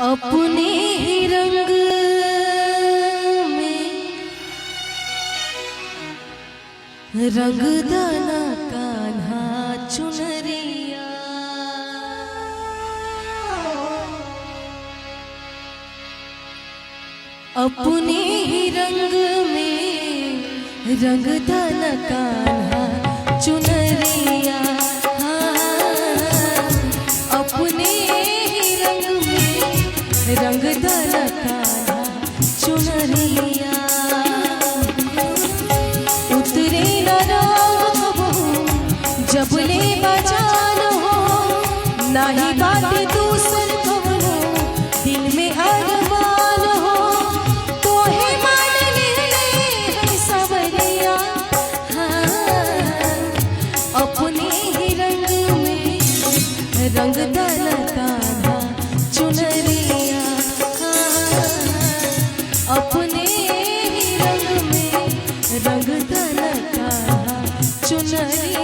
अपने ही रंग में रंगदाना कान्हा चुनरिया, अपने ही रंग में रंगदाना कान्हा चुनरिया, अपने ही रंग में रंगदाना कान्हा चुनरिया। उतरे न जब ले बजान हो, नाही बात दूसर कवनो दिल में अरमान हो, तो ही मान ले सवरिया। अपने ही रंग में रंगदाना कान्हा चुनरिया, अपने ही रंग में रंगदाना कान्हा चुनरिया।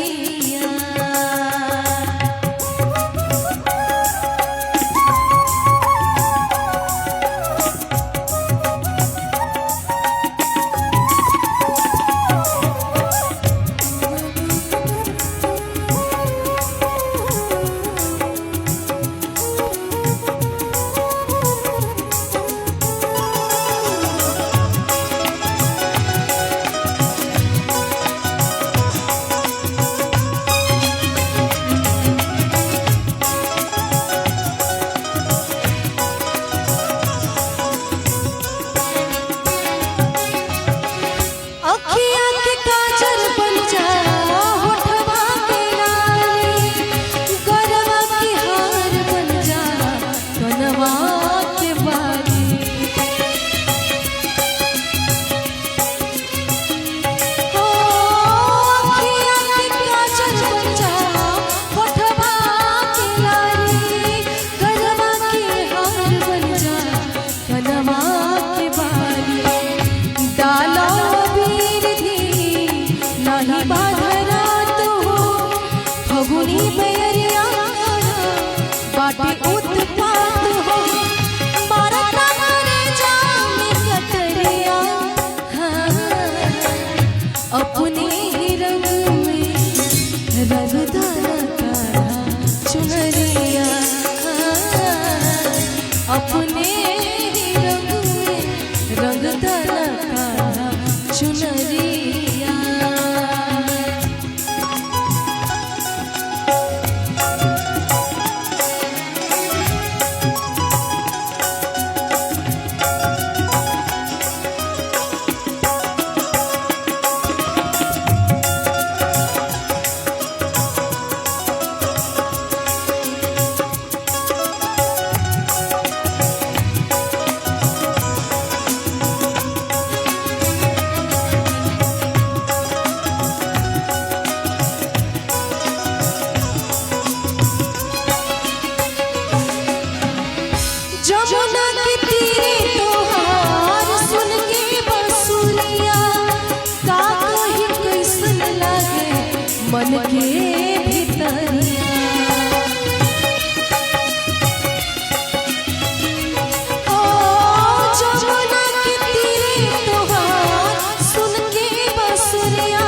अपने ही रंग में रंगदाना कान्हा चुनरिया, अपने ही रंग में रंगदाना कान्हा चुनरिया। जमुना के तीरे तोहार सुन के बंसुरिया, का कही कैसन लागे मन के भीतरिया। ओ जमुना के तीरे तोहार सुन के बंसुरिया,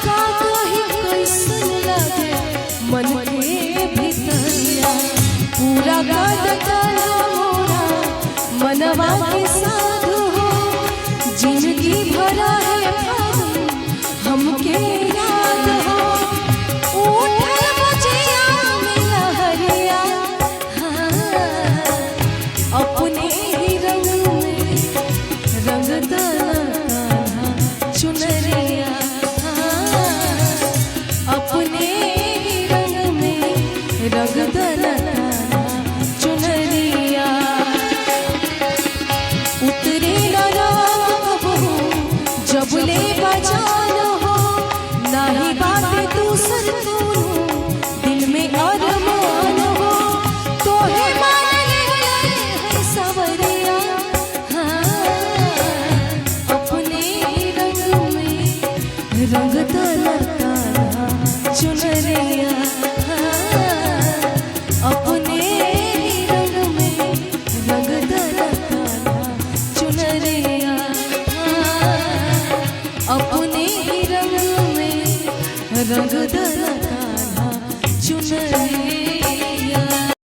का कही कैसन लागे मन के भीतरिया। पूरा मनवा के साधु हो, जिंदगी भरा है फागुन हमके याद हो, उठल बजिया में लहरिया। अपने ही रंग में रंगदाना कान्हा चुनरिया, अपने ही रंग में रंगदाना कान्हा चुनरिया। उतरे जब ले बजान हो, नाही बात दूसर कवनो दिल में अरमान हो, तो ही मान ले चुनरिया, अपने ही रंग में रंग दला कान्हा चुनरिया।